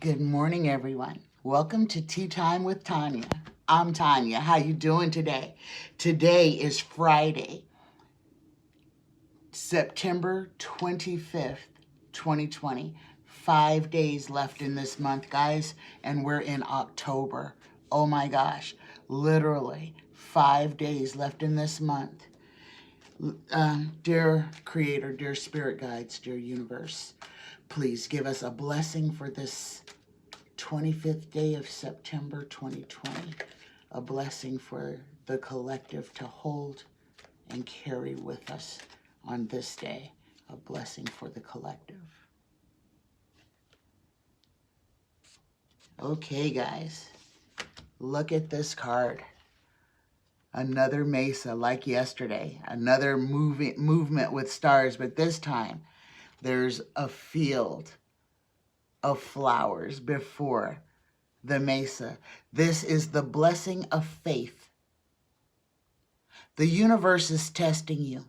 Good morning, everyone. Welcome to Tea Time with Tanya. I'm Tanya. How you doing today? Today is Friday, September 25th, 2020. 5 days left in this month, guys, and we're in October. Oh my gosh, literally 5 days left in this month. Dear Creator, dear Spirit Guides, dear Universe, please give us a blessing for this 25th day of September 2020, a blessing for the collective to hold and carry with us on this day, a blessing for the collective. Okay, guys, look at this card. Another mesa like yesterday, another movement with stars, but this time there's a field of flowers before the mesa. This is the blessing of faith. The universe is testing you.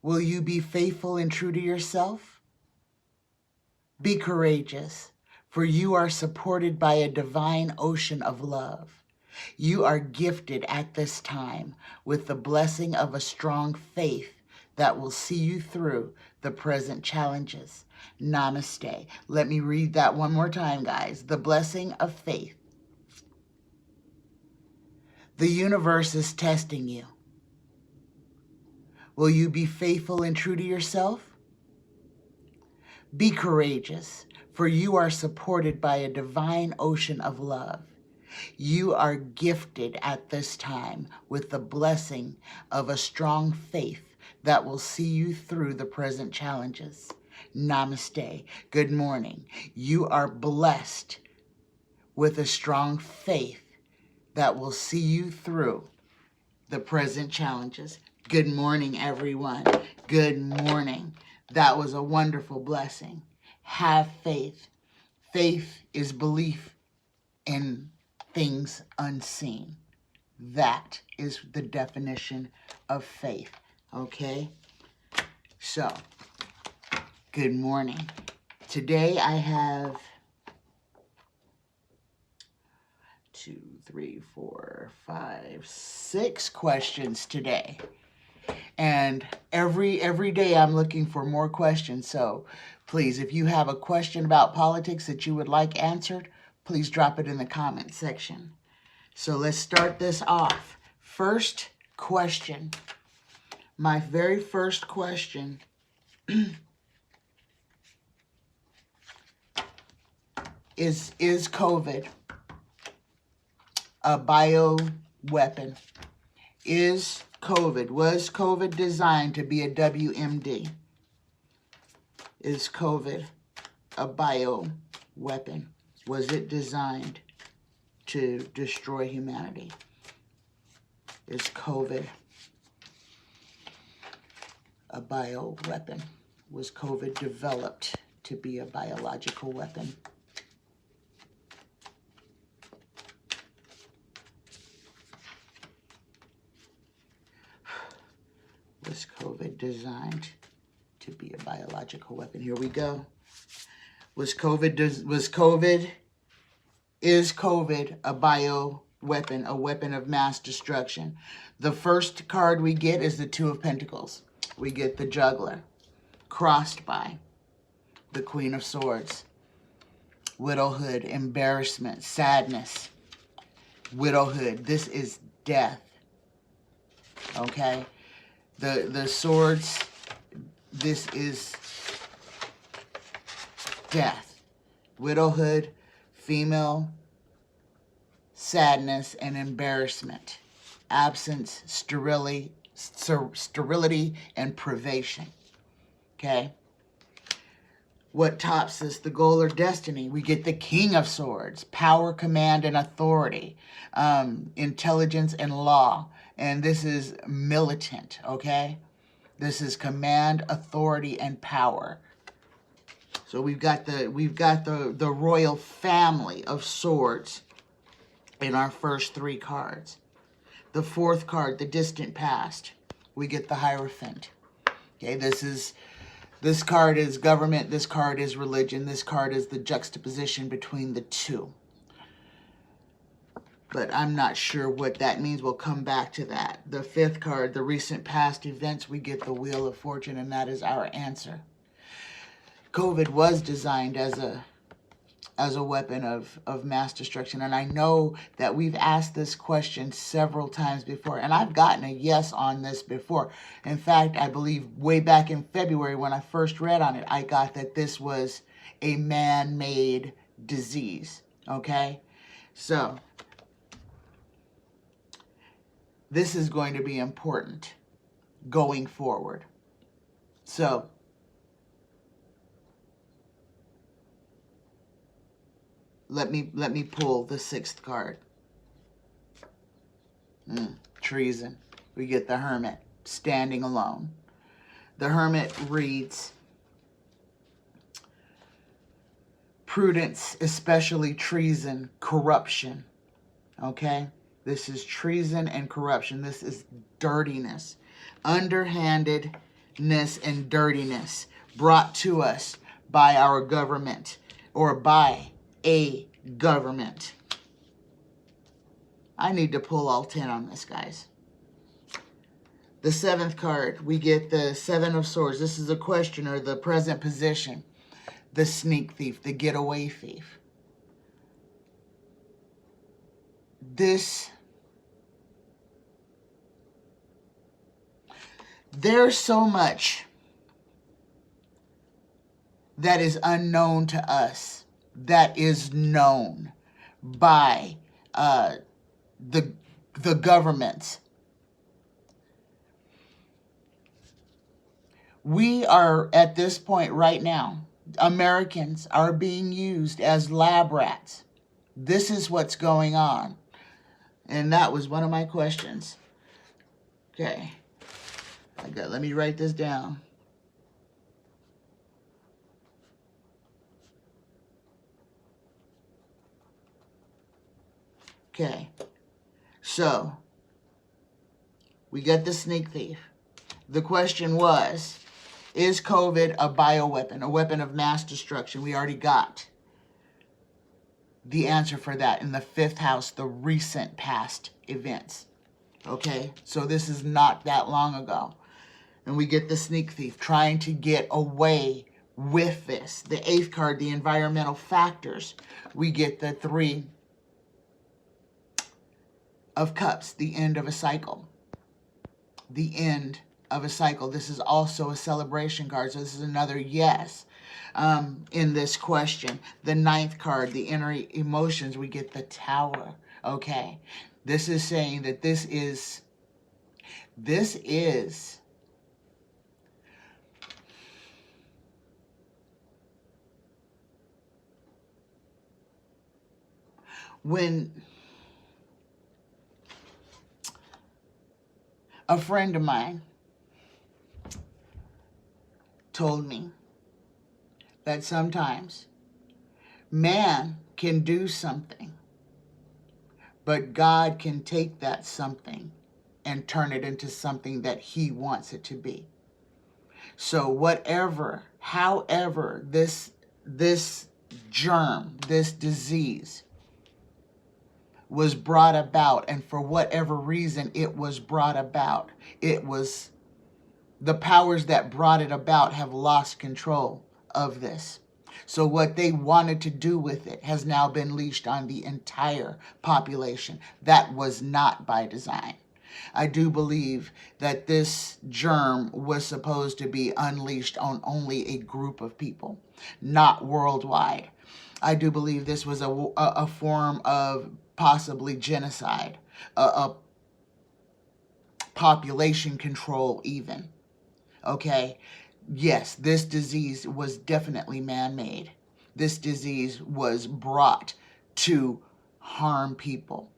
Will you be faithful and true to yourself? Be courageous, for you are supported by a divine ocean of love. You are gifted at this time with the blessing of a strong faith that will see you through the present challenges. Namaste. Let me read that one more time, guys. The blessing of faith. The universe is testing you. Will you be faithful and true to yourself? Be courageous, for you are supported by a divine ocean of love. You are gifted at this time with the blessing of a strong faith that will see you through the present challenges. Namaste. Good morning. You are blessed with a strong faith that will see you through the present challenges. Good morning, everyone. Good morning. That was a wonderful blessing. Have faith. Faith is belief in things unseen. That is the definition of faith. Okay? So, good morning. Today I have 2, 3, 4, 5, 6 questions today. And every day I'm looking for more questions. So please, if you have a question about politics that you would like answered, please drop it in the comment section. So let's start this off. First question. My very first question is COVID a bioweapon? Was COVID designed to be a WMD? Is COVID a bioweapon? Was it designed to destroy humanity? Is COVID a bioweapon? Was COVID developed to be a biological weapon? Was COVID designed to be a biological weapon? Here we go. Is COVID a bioweapon, a weapon of mass destruction? The first card we get is the Two of Pentacles. We get the Juggler, crossed by the Queen of Swords. Widowhood, embarrassment, sadness. Widowhood, this is death. Okay? The swords, this is death. Widowhood, female, sadness, and embarrassment. Absence, sterility, and privation. Okay? What tops this? The goal or destiny. We get the King of Swords. Power, command, and authority. Intelligence and law. And this is militant, okay? This is command, authority, and power. So we've got the royal family of swords in our first 3 cards. The fourth card, the distant past. we get the Hierophant. Okay, this card is government, this card is religion, this card is the juxtaposition between the two. But I'm not sure what that means. We'll come back to that. The 5th card, the recent past events, we get the Wheel of Fortune, and that is our answer. COVID was designed as a weapon of mass destruction. And I know that we've asked this question several times before, and I've gotten a yes on this before. In fact, I believe way back in February when I first read on it, I got that this was a man-made disease, okay? So, this is going to be important going forward. So, let me pull the 6th card. Treason. We get the Hermit, standing alone. The Hermit reads, prudence, especially treason, corruption. Okay? This is treason and corruption. This is dirtiness. Underhandedness and dirtiness brought to us by our government or by a government. I need to pull all 10 on this, guys. The 7th card, we get the 7 of Swords. This is a questioner, the present position. The sneak thief, the getaway thief. There's so much that is unknown to us that is known by the governments. We are at this point right now, Americans are being used as lab rats. This is what's going on. And that was one of my questions. Okay. Let me write this down. Okay. So, we got the sneak thief. The question was, is COVID a bioweapon, a weapon of mass destruction? We already got the answer for that in the 5th house, the recent past events. Okay, so this is not that long ago. And we get the sneak thief trying to get away with this. The 8th card, the environmental factors. We get the 3 of Cups, the end of a cycle. The end of a cycle. This is also a celebration card, so this is another yes in this question. The 9th card, the inner emotions, we get the Tower. Okay, this is saying that this is when a friend of mine told me that sometimes man can do something, but God can take that something and turn it into something that he wants it to be. So however this germ, this disease was brought about, and for whatever reason it was brought about, the powers that brought it about have lost control of this. So what they wanted to do with it has now been leashed on the entire population. That was not by design. I do believe that this germ was supposed to be unleashed on only a group of people, not worldwide. I do believe this was a form of possibly genocide, a population control even. Okay? Yes, this disease was definitely man-made. This disease was brought to harm people.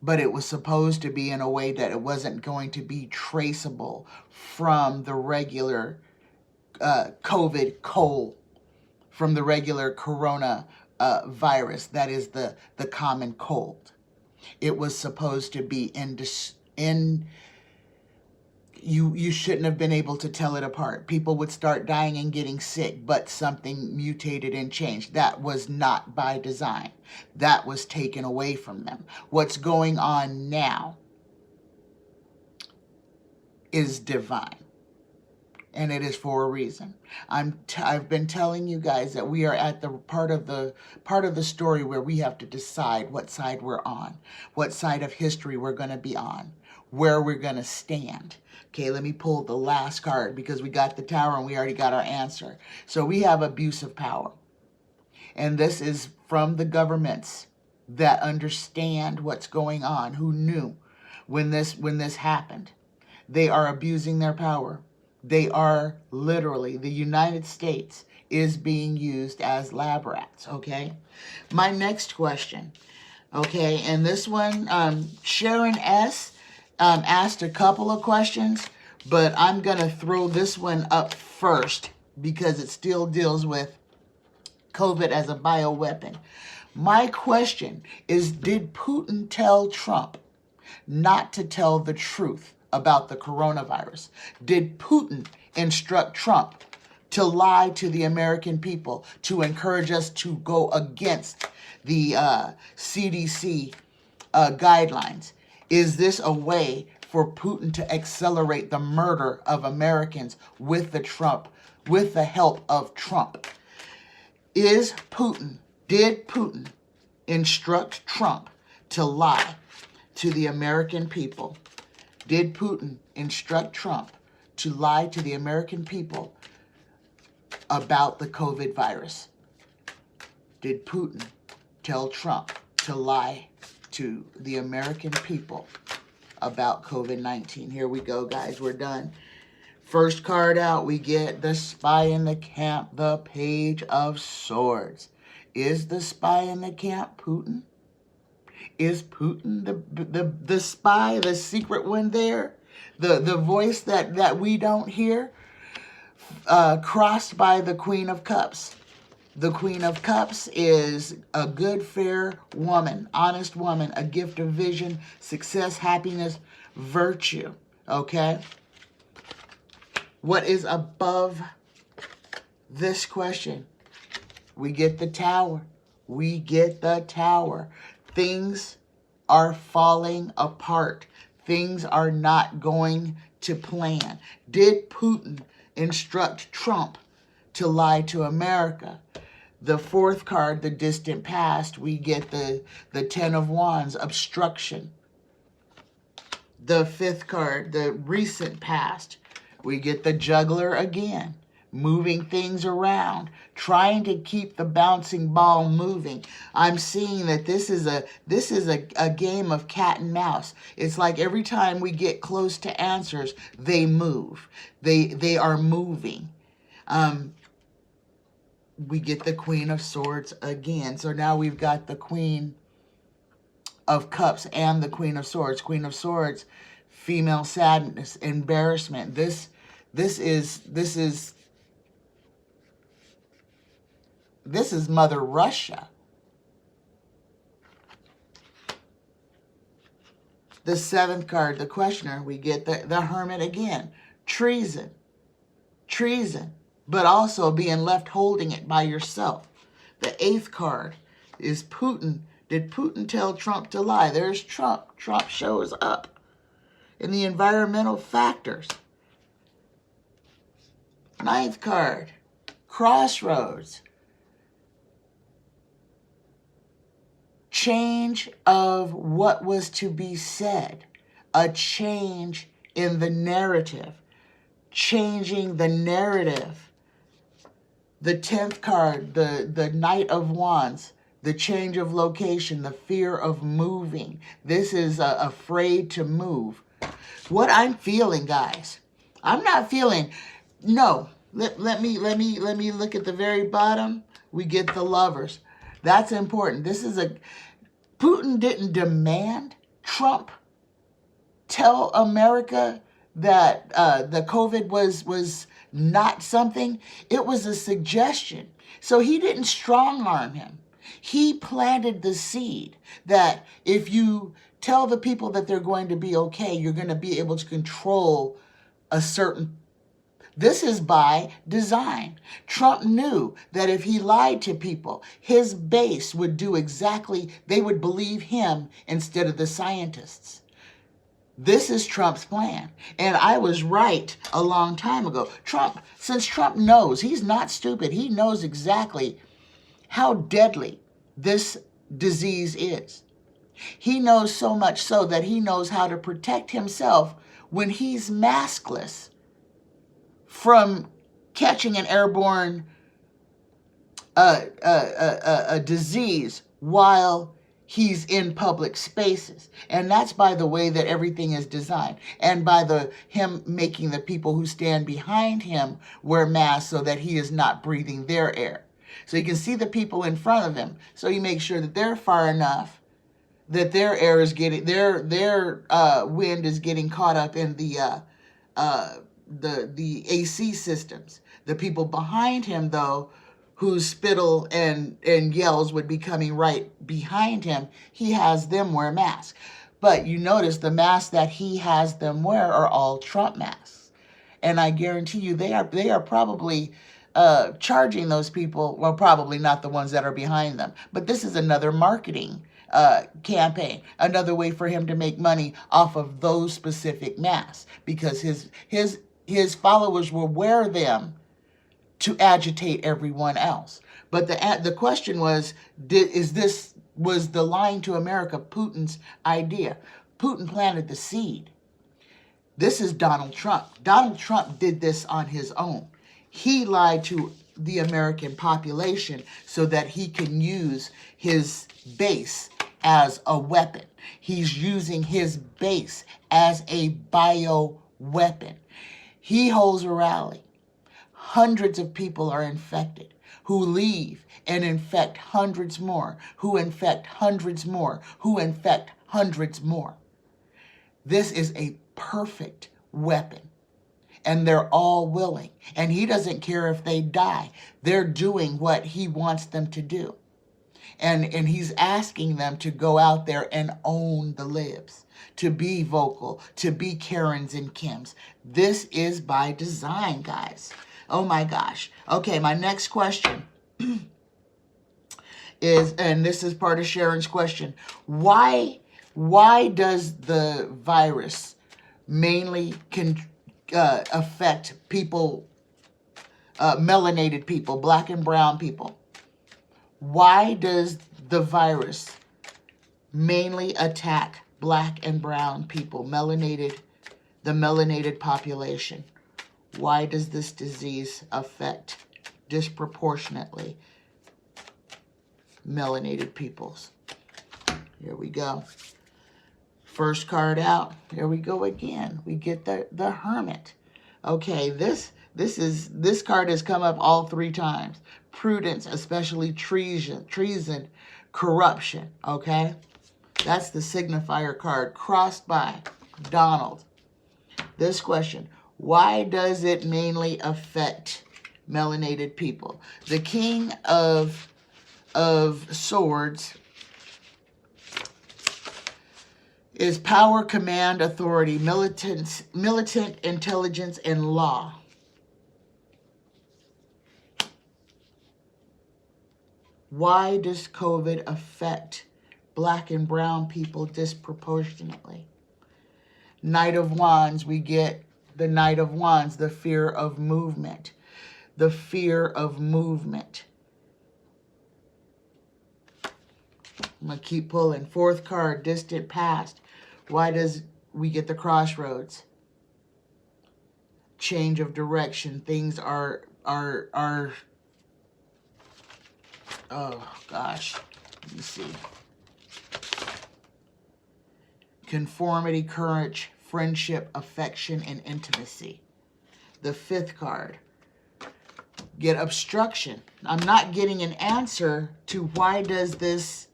But it was supposed to be in a way that it wasn't going to be traceable from the regular COVID cold, from the regular corona virus, that is the common cold. It was supposed to be you shouldn't have been able to tell it apart. People would start dying and getting sick, but something mutated and changed. That was not by design. That was taken away from them. What's going on now is divine. And it is for a reason. I've been telling you guys that we are at the part of the story where we have to decide what side we're on, what side of history we're going to be on, where we're going to stand. Okay, let me pull the last card because we got the Tower and we already got our answer. So we have abuse of power. And this is from the governments that understand what's going on, who knew when this happened. They are abusing their power. They are literally, the United States is being used as lab rats, okay? My next question, okay, and this one, Sharon S asked a couple of questions, but I'm going to throw this one up first because it still deals with COVID as a bioweapon. My question is, did Putin tell Trump not to tell the truth about the coronavirus? Did Putin instruct Trump to lie to the American people, to encourage us to go against the CDC guidelines? Is this a way for Putin to accelerate the murder of Americans with the help of Trump? Did Putin instruct Trump to lie to the American people? Did Putin instruct Trump to lie to the American people about the COVID virus? Did Putin tell Trump to lie to the American people about COVID-19? Here we go, guys. We're done. First card out, we get the spy in the camp, the Page of Swords. Is the spy in the camp Putin? Is Putin the spy, the secret one there? The voice that we don't hear? Crossed by the Queen of Cups. The Queen of Cups is a good, fair woman, honest woman, a gift of vision, success, happiness, virtue. Okay? What is above this question? We get the Tower. We get the Tower. Things are falling apart. Things are not going to plan. Did Putin instruct Trump to lie to America? The fourth card, the distant past, we get the Ten of Wands, obstruction. The fifth card, the recent past, we get the Juggler again, moving things around, trying to keep the bouncing ball moving. I'm seeing that this is a game of cat and mouse. It's like every time we get close to answers, they move. They are moving. We get the Queen of Swords again. So now we've got the Queen of Cups and the Queen of Swords. Queen of Swords, female sadness, embarrassment. This is Mother Russia. The seventh card, the questioner, we get the Hermit again. Treason. Treason. But also being left holding it by yourself. The eighth card is Putin. Did Putin tell Trump to lie? There's Trump. Trump shows up. In the environmental factors. Ninth card, Crossroads. Change of what was to be said. A change in the narrative. Changing the narrative. The 10th card, the Knight of Wands. The change of location, the fear of moving. This is afraid to move. What I'm feeling, guys, I'm not feeling, no. Let me look at the very bottom. We get the Lovers. That's important. Putin didn't demand Trump tell America that the COVID was not something. It was a suggestion. So he didn't strong arm him. He planted the seed that if you tell the people that they're going to be okay, you're going to be able to control a certain. This is by design. Trump knew that if he lied to people, his base would do exactly, they would believe him instead of the scientists. This is Trump's plan. And I was right a long time ago. Since Trump knows, he's not stupid. He knows exactly how deadly this disease is. He knows so much so that he knows how to protect himself when he's maskless from catching an airborne disease while he's in public spaces. And that's by the way that everything is designed, and by him making the people who stand behind him wear masks so that he is not breathing their air. So you can see the people in front of him, so you make sure that they're far enough that their air is getting, their wind is getting caught up in the AC systems. The people behind him, though, whose spittle and yells would be coming right behind him, he has them wear masks. But you notice the masks that he has them wear are all Trump masks. And I guarantee you they are probably charging those people, well, probably not the ones that are behind them, but this is another marketing campaign, another way for him to make money off of those specific masks, because his followers will wear them to agitate everyone else. But the question was, was the lying to America Putin's idea? Putin planted the seed. This is Donald Trump. Donald Trump did this on his own. He lied to the American population so that he can use his base as a weapon. He's using his base as a bio weapon. He holds a rally. Hundreds of people are infected, who leave and infect hundreds more, who infect hundreds more, who infect hundreds more. This is a perfect weapon. And they're all willing. And he doesn't care if they die. They're doing what he wants them to do. And he's asking them to go out there and own the libs, to be vocal, to be Karens and Kims. This is by design, guys. Oh my gosh. Okay, my next question is, and this is part of Sharon's question, why does the virus mainly affect people, melanated people, black and brown people? Why does the virus mainly attack black and brown people, the melanated population? Why does this disease affect disproportionately melanated peoples? Here we go. First card out. Here we go again. We get the Hermit. Okay, this card has come up all three times. Prudence, especially treason, corruption. Okay, that's the signifier card crossed by Donald. This question: why does it mainly affect melanated people? The King of Swords is power, command, authority, militant intelligence, and law. Why does COVID affect black and brown people disproportionately? Knight of Wands, we get the Knight of Wands, the fear of movement. The fear of movement. I'm going to keep pulling. Fourth card, distant past. Why does we get the Crossroads? Change of direction. Things are oh gosh, let me see. Conformity, courage, friendship, affection, and intimacy. The fifth card. Get obstruction. I'm not getting an answer to why does this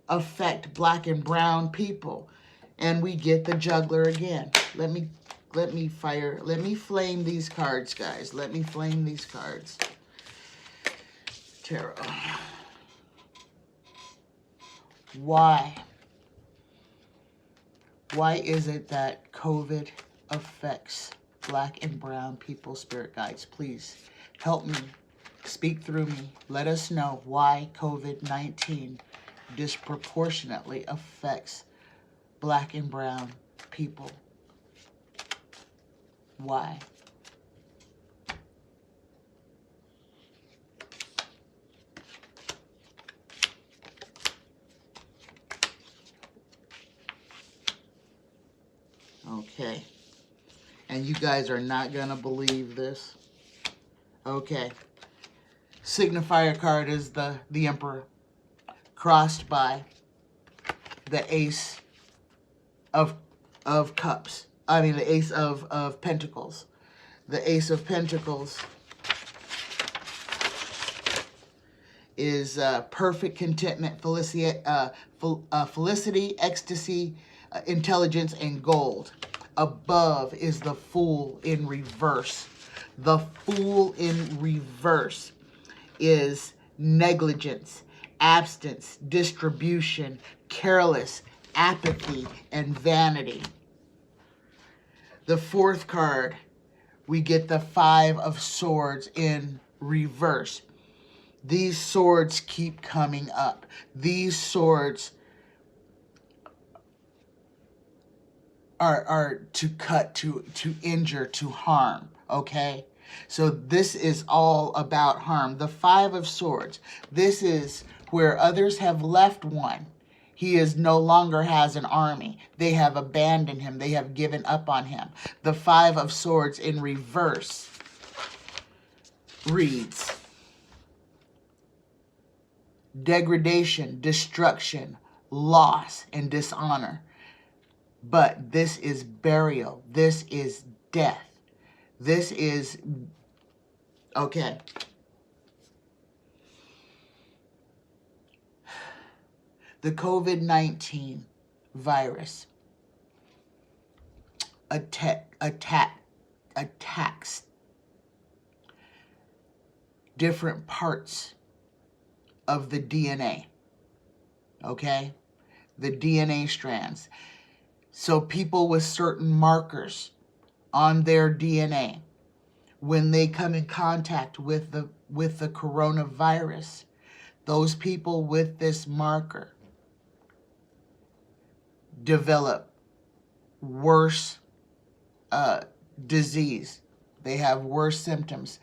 affect black and brown people. And we get the Juggler again. Let me flame these cards, guys. Let me flame these cards. Tarot. Why? Why is it that COVID affects Black and brown people, spirit guides, please help me, speak through me. Let us know why COVID-19 disproportionately affects Black and brown people. Why? Okay. And you guys are not going to believe this. Okay. Signifier card is the Emperor, crossed by the Ace of Cups. I mean, the Ace of Pentacles. The Ace of Pentacles is perfect contentment, felicity, ecstasy, intelligence, and gold. Above is the Fool in reverse. The Fool in reverse is negligence, abstinence, distribution, careless, apathy, and vanity. The fourth card, we get the Five of Swords in reverse. These swords keep coming up. These swords are to cut, to injure, to harm, okay? So this is all about harm. The Five of Swords, this is where others have left one. He is no longer has an army. They have abandoned him. They have given up on him. The Five of Swords in reverse reads degradation, destruction, loss, and dishonor. But this is burial. This is death. This is, okay. The COVID-19 virus attacks different parts of the DNA, okay? The DNA strands. So people with certain markers on their DNA, when they come in contact with the coronavirus, those people with this marker develop worse disease. They have worse symptoms.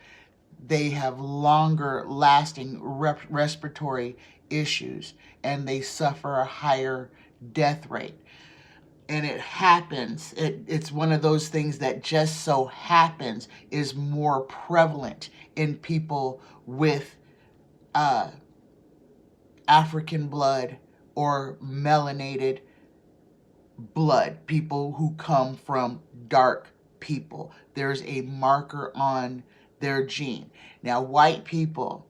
They have longer lasting respiratory issues, and they suffer a higher death rate. And it happens, it's one of those things that just so happens is more prevalent in people with African blood or melanated blood, people who come from dark people. There's a marker on their gene. Now, white people,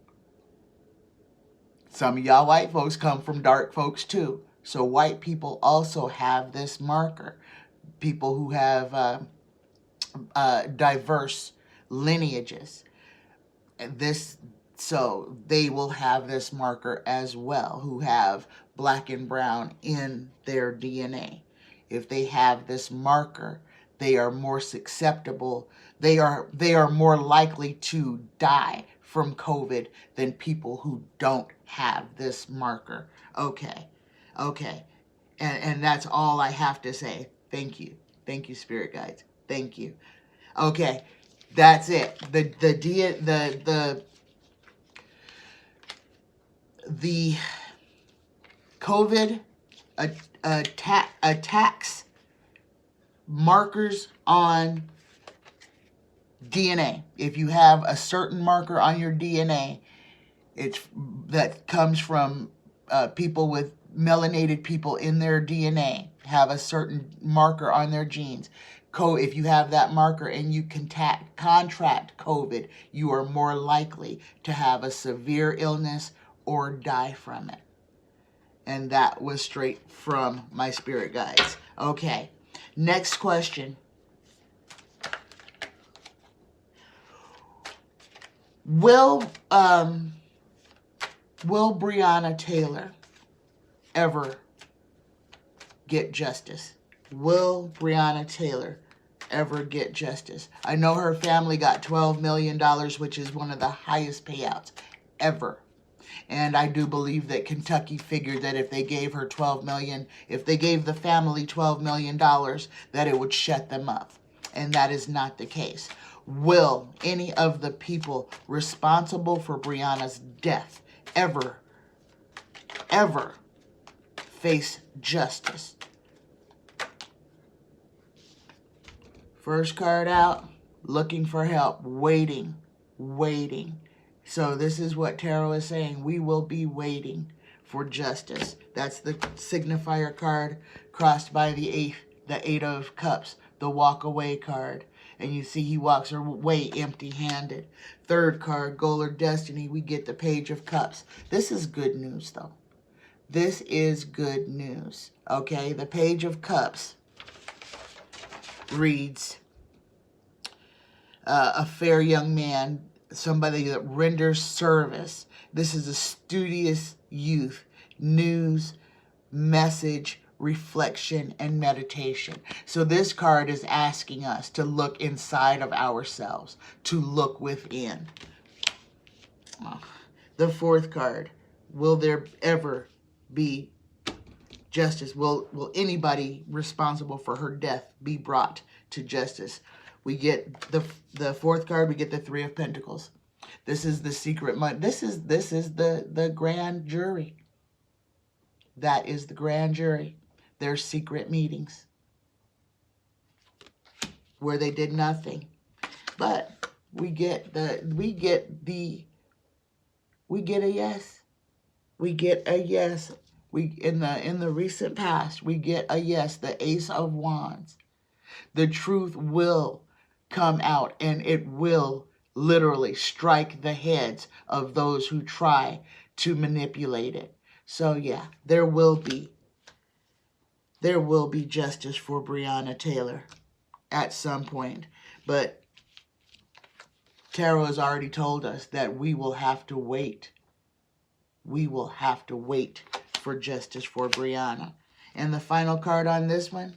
some of y'all white folks come from dark folks too. So white people also have this marker. People who have diverse lineages. So they will have this marker as well, who have black and brown in their DNA. If they have this marker, they are more susceptible. They are more likely to die from COVID than people who don't have this marker. Okay. And that's all I have to say. Thank you. Thank you, spirit guides. Thank you. Okay. That's it. The COVID attacks markers on DNA. If you have a certain marker on your DNA, that comes from people with melanated people in their DNA have a certain marker on their genes. If you have that marker and you contract COVID, you are more likely to have a severe illness or die from it. And that was straight from my spirit guides. Okay, next question. Will Breonna Taylor ever get justice? Will Breonna Taylor ever get justice. I know her family got $12 million, which is one of the highest payouts ever. And I do believe that Kentucky figured that if they gave her $12 million, if they gave the family $12 million, that it would shut them up. And that is not the case. Will any of the people responsible for Breonna's death ever face justice? First card out, looking for help, waiting. So this is what Tarot is saying. We will be waiting for justice. That's the signifier card crossed by the Eight of Cups, the walk away card. And you see he walks away empty-handed. Third card, goal or destiny, we get the Page of Cups. This is good news, though. This is good news, okay? The Page of Cups reads, a fair young man, somebody that renders service. This is a studious youth. News, message, reflection, and meditation. So this card is asking us to look inside of ourselves, to look within. The fourth card, will there ever be justice? Will anybody responsible for her death be brought to justice? We get the fourth card, we get the Three of Pentacles. This is the secret money. This is the grand jury. That is the grand jury. Their secret meetings where they did nothing. But we get a yes. We get a yes. In the recent past, we get a yes, the Ace of Wands. The truth will come out, and it will literally strike the heads of those who try to manipulate it. So yeah, there will be justice for Breonna Taylor at some point. But Tarot has already told us that we will have to wait. We will have to wait for justice for Breonna. And the final card on this one,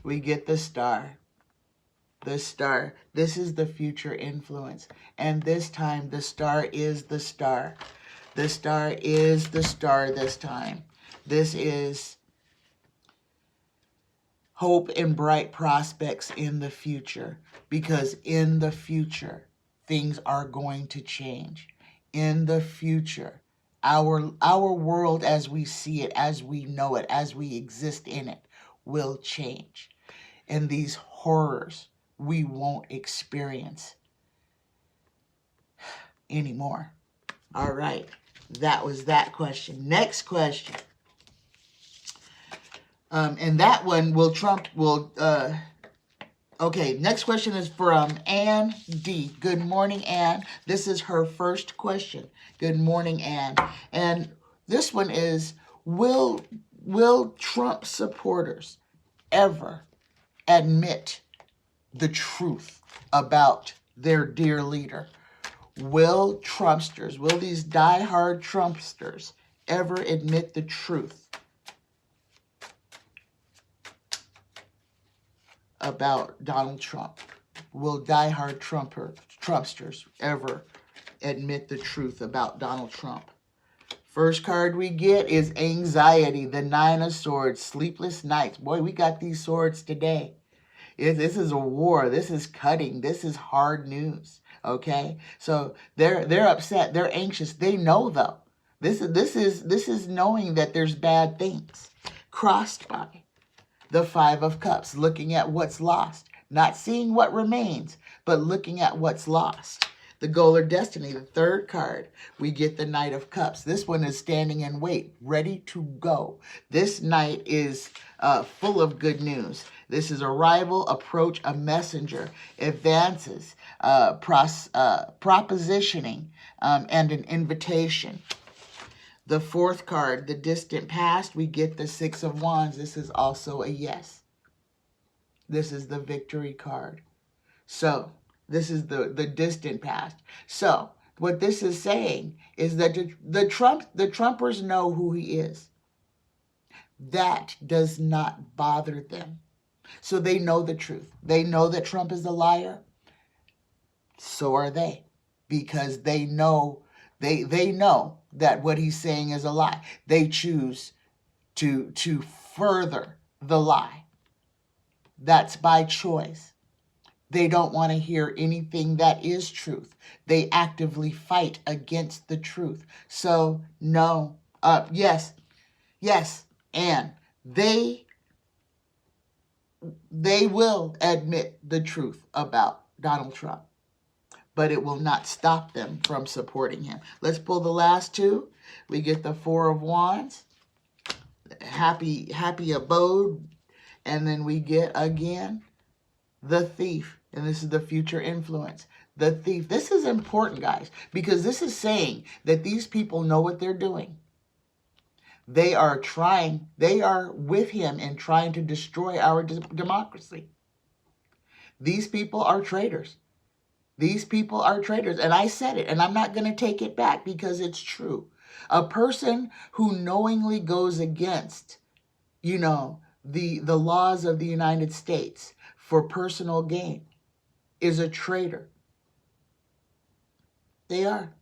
we get the Star. The Star. This is the future influence. And this time, the Star is the Star. The Star is the Star this time. This is hope and bright prospects in the future. Because in the future, things are going to change. In the future, our world as we see it, as we know it, as we exist in it, will change. And these horrors we won't experience anymore. All right. That was that question. Next question. And that one okay, next question is from Ann D. Good morning, Ann. This is her first question. Good morning, Ann. And this one is, will Trump supporters ever admit the truth about their dear leader? Will Trumpsters, will these diehard Trumpsters ever admit the truth about Donald Trump? Will diehard Trumpsters ever admit the truth about Donald Trump? First card we get is anxiety, the Nine of Swords, sleepless nights. Boy, we got these swords today. This is a war. This is cutting. This is hard news. Okay, so they're upset. They're anxious. They know though. This is knowing that there's bad things. Crossed by the Five of Cups, looking at what's lost, not seeing what remains, but looking at what's lost. The goal or destiny, the third card, we get the Knight of Cups. This one is standing in wait, ready to go. This knight is full of good news. This is arrival, approach, a messenger, advances, propositioning, and an invitation. The fourth card, the distant past, we get the Six of Wands. This is also a yes. This is the victory card. So this is the distant past. So what this is saying is that the Trumpers know who he is. That does not bother them. So they know the truth. They know that Trump is a liar. So are they, because they know that what he's saying is a lie. They choose to further the lie. That's by choice. They don't want to hear anything that is truth. They actively fight against the truth. So no, yes, and they will admit the truth about Donald Trump, but it will not stop them from supporting him. Let's pull the last two. We get the Four of Wands, happy abode, and then we get again the Thief, and this is the future influence. The Thief. This is important, guys, because this is saying that these people know what they're doing. They are with him in trying to destroy our democracy. These people are traitors. These people are traitors. And I said it, and I'm not going to take it back because it's true. A person who knowingly goes against, the laws of the United States for personal gain is a traitor. They are.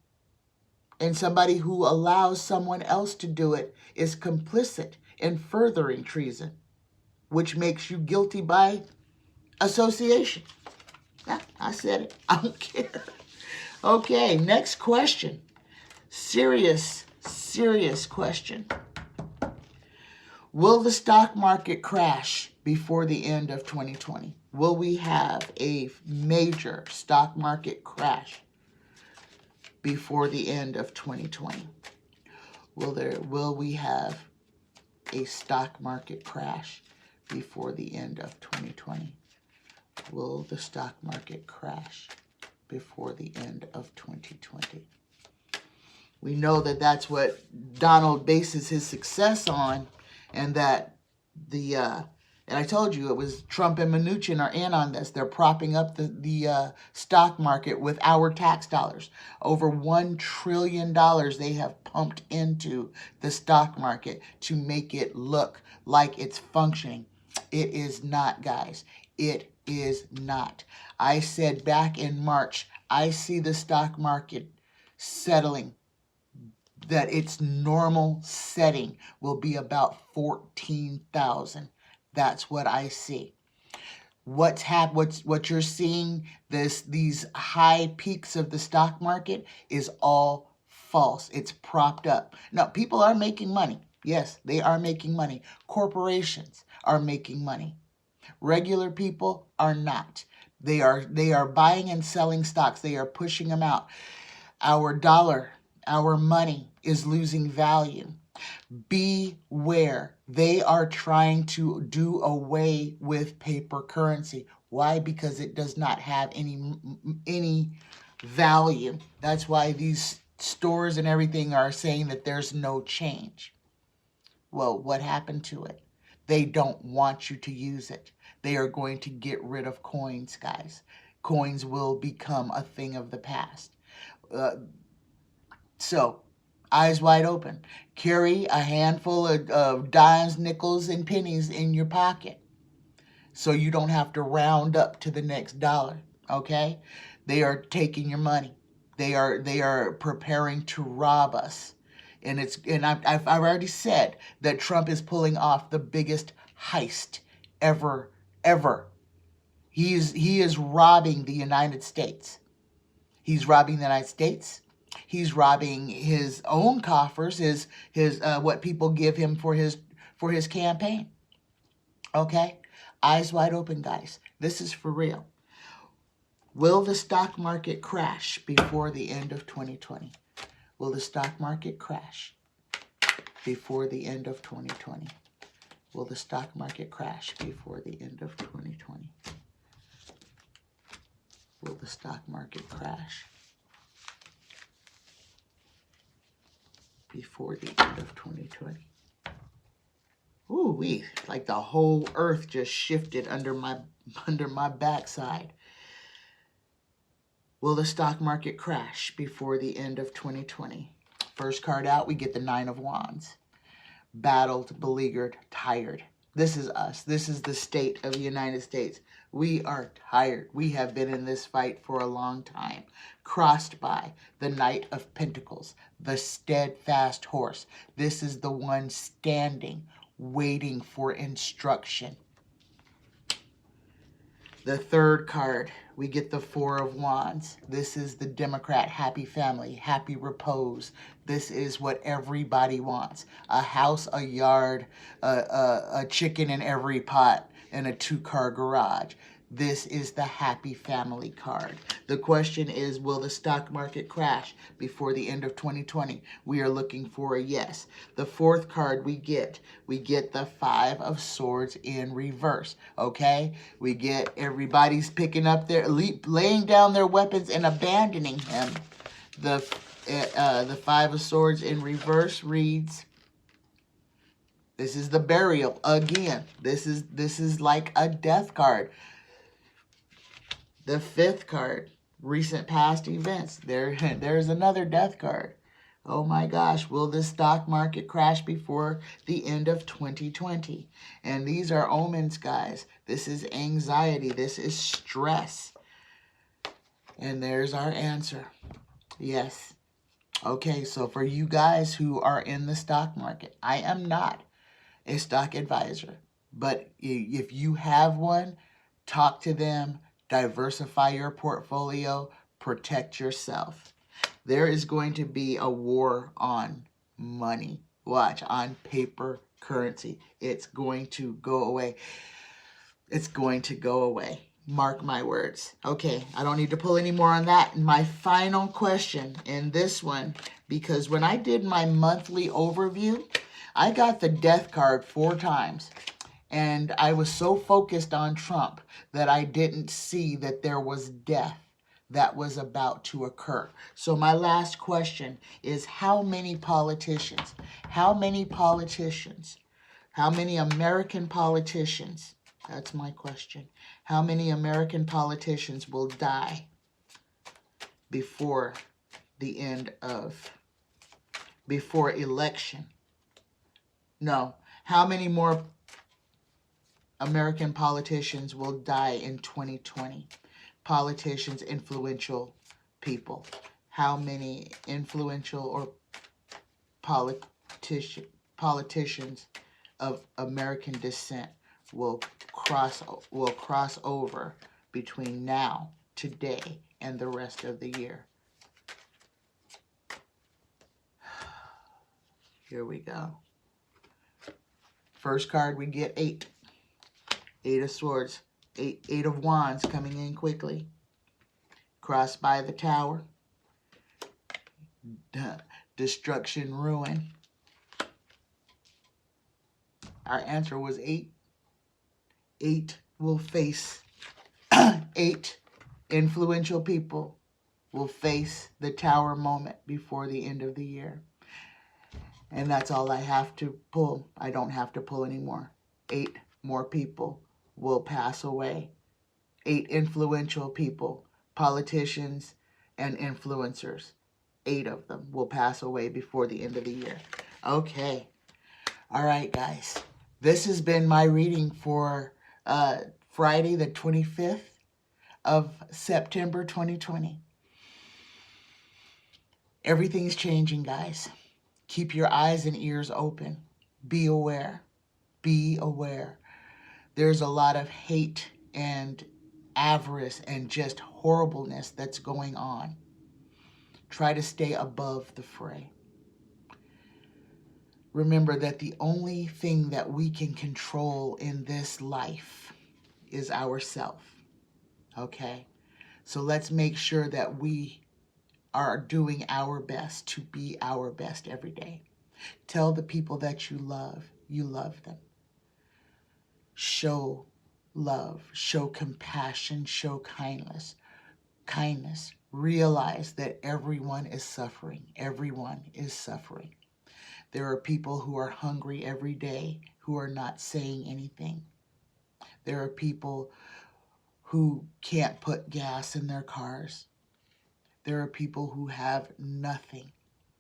And somebody who allows someone else to do it is complicit in furthering treason, which makes you guilty by association. Yeah, I said it. I don't care. Okay, next question. Serious question. Will the stock market crash before the end of 2020? Will we have a major stock market crash before the end of 2020? Will we have a stock market crash before the end of 2020? Will the stock market crash before the end of 2020? We know that that's what Donald bases his success on, and that and I told you it was Trump and Mnuchin are in on this. They're propping up the stock market with our tax dollars. Over $1 trillion they have pumped into the stock market to make it look like it's functioning. It is not, guys. It is not. I said back in March, I see the stock market settling, that its normal setting will be about 14,000. That's what I see. What you're seeing, these high peaks of the stock market, is all false. It's propped up. Now, people are making money. Yes, they are making money. Corporations are making money. Regular people are not. They are buying and selling stocks. They are pushing them out. Our dollar, our money is losing value. Beware. They are trying to do away with paper currency. Why? Because it does not have any value. That's why these stores and everything are saying that there's no change. Well, what happened to it? They don't want you to use it. They are going to get rid of coins, guys. Coins will become a thing of the past. So, eyes wide open. Carry a handful of dimes, nickels, and pennies in your pocket so you don't have to round up to the next dollar, okay? They are taking your money. They are preparing to rob us. And I've already said that Trump is pulling off the biggest heist ever. He is robbing the United States. He's robbing the United States. He's robbing his own coffers, his what people give him for his campaign. Okay? Eyes wide open, guys. This is for real. Will the stock market crash before the end of 2020? Will the stock market crash before the end of 2020? Will the stock market crash before the end of 2020? Will the stock market crash before the end of 2020? Ooh-wee, like the whole earth just shifted under my backside. Will the stock market crash before the end of 2020? First card out, we get the Nine of Wands. Battled, beleaguered, tired. This is us. This is the state of the United States. We are tired. We have been in this fight for a long time. Crossed by the Knight of Pentacles, the steadfast horse. This is the one standing, waiting for instruction. The third card, we get the Four of Wands. This is the Democrat, happy family, happy repose. This is what everybody wants. A house, a yard, a chicken in every pot, and a 2-car garage. This is the happy family card. The question is, will the stock market crash before the end of 2020? We are looking for a yes. The fourth card we get the Five of Swords in reverse, okay? We get everybody's picking up their, laying down their weapons and abandoning him. The Five of Swords in reverse reads, this is the burial again. This is like a death card. The fifth card, recent past events. There's another death card. Oh my gosh, will the stock market crash before the end of 2020? And these are omens, guys. This is anxiety. This is stress. And there's our answer. Yes. Okay, so for you guys who are in the stock market, I am not a stock advisor. But if you have one, talk to them. Diversify your portfolio, protect yourself. There is going to be a war on money. Watch, on paper currency. It's going to go away. It's going to go away. Mark my words. Okay, I don't need to pull any more on that. My final question in this one, because when I did my monthly overview, I got the death card 4 times. And I was so focused on Trump that I didn't see that there was death that was about to occur. So my last question is, how many politicians, how many American politicians, that's my question, how many American politicians will die before the end of, before election? No, how many more American politicians will die in 2020? Politicians, influential people. How many influential or politicians of American descent will cross over between now, today, and the rest of the year? Here we go. First card, we get 8. 8 of Swords, 8 of Wands coming in quickly. Crossed by the Tower. Destruction, ruin. Our answer was 8. 8 will face, 8 influential people will face the Tower moment before the end of the year. And that's all I have to pull. I don't have to pull anymore. 8 more people will pass away. 8 influential people, politicians and influencers. 8 of them will pass away before the end of the year. Okay. All right, guys. This has been my reading for Friday, the 25th of September, 2020. Everything's changing, guys. Keep your eyes and ears open. Be aware. Be aware. There's a lot of hate and avarice and just horribleness that's going on. Try to stay above the fray. Remember that the only thing that we can control in this life is ourself. Okay? So let's make sure that we are doing our best to be our best every day. Tell the people that you love them. Show love, show compassion, show kindness. Realize that everyone is suffering. Everyone is suffering. There are people who are hungry every day who are not saying anything. There are people who can't put gas in their cars. There are people who have nothing,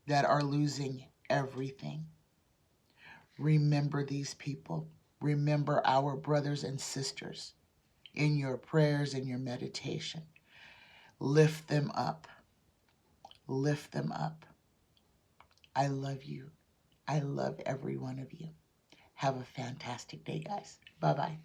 that are losing everything. Remember these people. Remember our brothers and sisters in your prayers and your meditation. Lift them up. Lift them up. I love you. I love every one of you. Have a fantastic day, guys. Bye-bye.